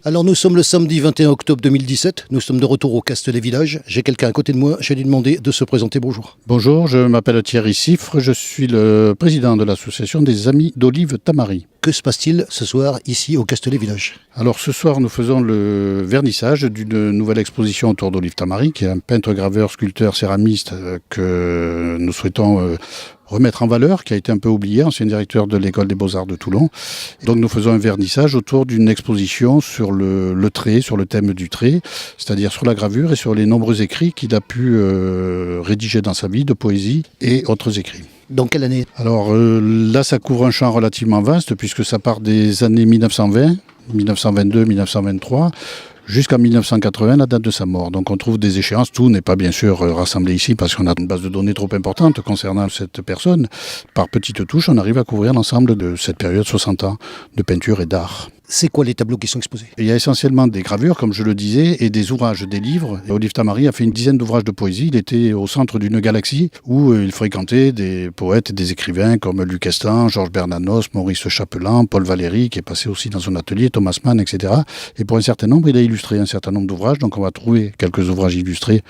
Alors nous sommes le samedi 21 octobre 2017, nous sommes de retour au Castellet Village. J'ai quelqu'un à côté de moi, je vais lui demander de se présenter. Bonjour. Bonjour, je m'appelle Thierry Siffre, je suis le président de l'association des Amis d'Olive Tamari. Que se passe-t-il ce soir ici au Castellet Village? Alors ce soir nous faisons le vernissage d'une nouvelle exposition autour d'Olive Tamari, qui est un peintre, graveur, sculpteur, céramiste que nous souhaitons remettre en valeur, qui a été un peu oublié, ancien directeur de l'école des Beaux-Arts de Toulon. Donc nous faisons un vernissage autour d'une exposition sur le trait, sur le thème du trait, c'est-à-dire sur la gravure et sur les nombreux écrits qu'il a pu rédiger dans sa vie, de poésie et autres écrits. Dans quelle année? Alors là, ça couvre un champ relativement vaste, puisque ça part des années 1920, 1922, 1923, jusqu'à 1980, la date de sa mort. Donc on trouve des échéances. Tout n'est pas bien sûr rassemblé ici, parce qu'on a une base de données trop importante concernant cette personne. Par petites touches, on arrive à couvrir l'ensemble de cette période, 60 ans de peinture et d'art. C'est quoi les tableaux qui sont exposés? Il y a essentiellement des gravures, comme je le disais, et des ouvrages, des livres. Et Olive Tamari a fait une dizaine d'ouvrages de poésie. Il était au centre d'une galaxie où il fréquentait des poètes et des écrivains comme Luc Estan, Georges Bernanos, Maurice Chapelan, Paul Valéry, qui est passé aussi dans son atelier, Thomas Mann, etc. Et pour un certain nombre, il a illustré un certain nombre d'ouvrages. Donc on va trouver quelques ouvrages illustrés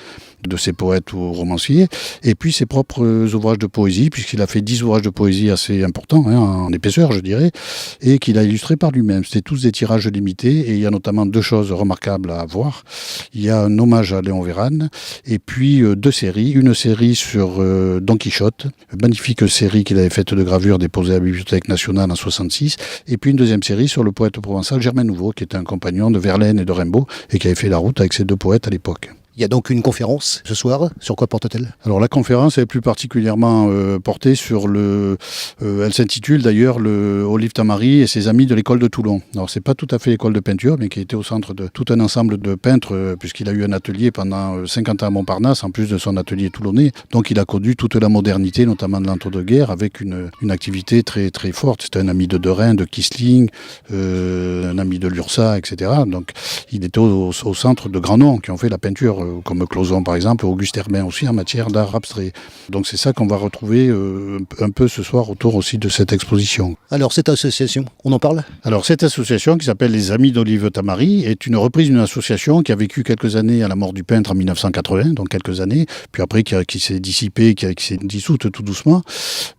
de ses poètes ou romanciers. Et puis ses propres ouvrages de poésie, puisqu'il a fait 10 ouvrages de poésie assez importants, en épaisseur, je dirais, et qu'il a illustré par lui-même. C'était tous des tirages limités, et il y a notamment 2 choses remarquables à voir. Il y a un hommage à Léon Vérane, et puis 2 séries. Une série sur Don Quichotte, une magnifique série qu'il avait faite de gravures déposée à la Bibliothèque nationale en 1966, et puis une deuxième série sur le poète provençal Germain Nouveau, qui était un compagnon de Verlaine et de Rimbaud, et qui avait fait la route avec ces 2 poètes à l'époque. Il y a donc une conférence ce soir. Sur quoi porte-t-elle? Alors la conférence est plus particulièrement portée sur elle s'intitule d'ailleurs le Olive Tamari et ses amis de l'école de Toulon. Alors c'est pas tout à fait l'école de peinture, mais qui était au centre de tout un ensemble de peintres, puisqu'il a eu un atelier pendant 50 ans à Montparnasse, en plus de son atelier toulonnais. Donc il a connu toute la modernité, notamment de l'entre-deux-guerres, avec une activité très très forte. C'était un ami de Derain, de Kissling, un ami de Lursa, etc. Donc il était au centre de grands noms qui ont fait la peinture, comme Clauzon par exemple, Auguste Herbin aussi en matière d'art abstrait. Donc c'est ça qu'on va retrouver un peu ce soir autour aussi de cette exposition. Alors cette association, on en parle? Alors cette association qui s'appelle les Amis d'Olive Tamari est une reprise d'une association qui a vécu quelques années à la mort du peintre en 1980, donc quelques années, puis après qui s'est dissipée, qui s'est dissoute tout doucement.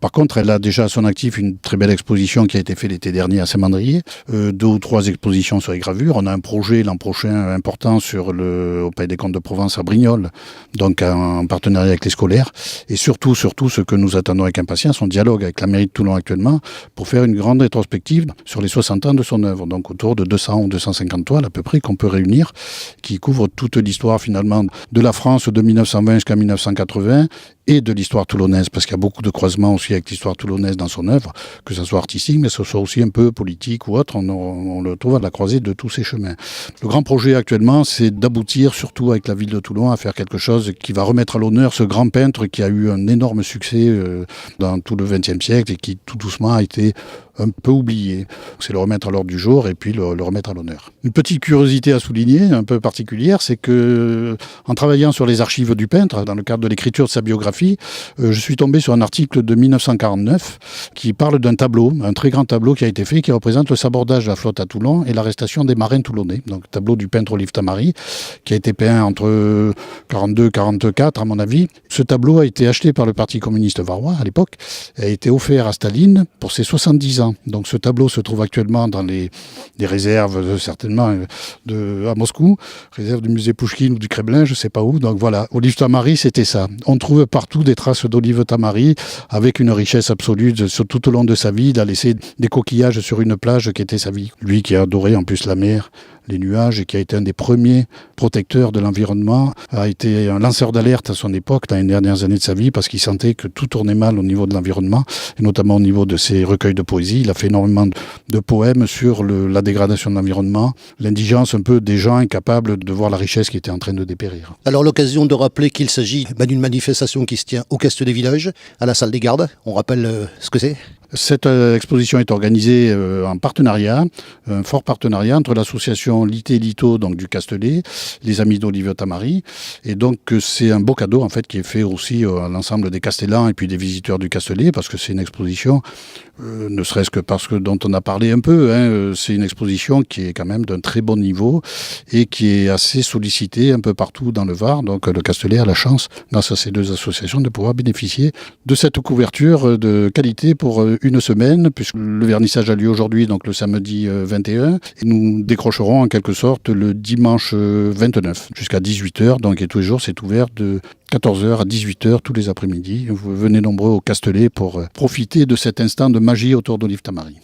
Par contre, elle a déjà à son actif une très belle exposition qui a été faite l'été dernier à Saint-Mandrier, 2 ou 3 expositions sur les gravures. On a un projet l'an prochain important au Palais des Comtes de Provence à Brignoles, donc en partenariat avec les scolaires, et surtout ce que nous attendons avec impatience, on dialogue avec la mairie de Toulon actuellement pour faire une grande rétrospective sur les 60 ans de son œuvre, donc autour de 200 ou 250 toiles à peu près qu'on peut réunir, qui couvrent toute l'histoire finalement de la France de 1920 jusqu'à 1980 et de l'histoire toulonnaise, parce qu'il y a beaucoup de croisements aussi avec l'histoire toulonnaise dans son œuvre, que ce soit artistique, mais que ce soit aussi un peu politique ou autre, on le trouve à la croisée de tous ces chemins. Le grand projet actuellement, c'est d'aboutir, surtout avec la ville de Toulon, à faire quelque chose qui va remettre à l'honneur ce grand peintre qui a eu un énorme succès dans tout le XXe siècle et qui tout doucement a été un peu oublié. C'est le remettre à l'ordre du jour et puis le remettre à l'honneur. Une petite curiosité à souligner, un peu particulière, c'est que en travaillant sur les archives du peintre, dans le cadre de l'écriture de sa biographie, je suis tombé sur un article de 1949 qui parle d'un tableau, un très grand tableau qui a été fait, qui représente le sabordage de la flotte à Toulon et l'arrestation des marins toulonnais. Donc tableau du peintre Olive Tamari, qui a été peint entre 42 et 44 à mon avis. Ce tableau a été acheté par le Parti communiste varois à l'époque, et a été offert à Staline pour ses 70 ans. Donc ce tableau se trouve actuellement dans les réserves certainement à Moscou, réserve du musée Pouchkine ou du Kremlin, je ne sais pas où. Donc voilà, Olive Tamari, c'était ça. On trouve partout des traces d'Olive Tamari avec une richesse absolue tout au long de sa vie. Il a laissé des coquillages sur une plage qui était sa vie. Lui qui a adoré en plus la mer, les nuages, et qui a été un des premiers protecteurs de l'environnement, a été un lanceur d'alerte à son époque, dans les dernières années de sa vie, parce qu'il sentait que tout tournait mal au niveau de l'environnement, et notamment au niveau de ses recueils de poésie. Il a fait énormément de poèmes sur la dégradation de l'environnement, l'indigence un peu des gens incapables de voir la richesse qui était en train de dépérir. Alors l'occasion de rappeler qu'il s'agit d'une manifestation qui se tient au Castellet Village, à la salle des gardes. On rappelle ce que c'est? Cette exposition est organisée en partenariat, un fort partenariat entre l'association l'association Lité Lito, donc du Castellet, les Amis d'Olive Tamari. Et donc c'est un beau cadeau en fait qui est fait aussi à l'ensemble des Castellans et puis des visiteurs du Castellet, parce que c'est une exposition, ne serait-ce que parce que dont on a parlé un peu, c'est une exposition qui est quand même d'un très bon niveau et qui est assez sollicitée un peu partout dans le Var. Donc le Castellet a la chance, grâce à ces deux associations, de pouvoir bénéficier de cette couverture de qualité pour une semaine, puisque le vernissage a lieu aujourd'hui, donc le samedi 21, et nous décrocherons en quelque sorte le dimanche 29 jusqu'à 18h, donc et tous les jours c'est ouvert de 14h à 18h tous les après-midi. Vous venez nombreux au Castellet pour profiter de cet instant de magie autour d'Olive Tamari.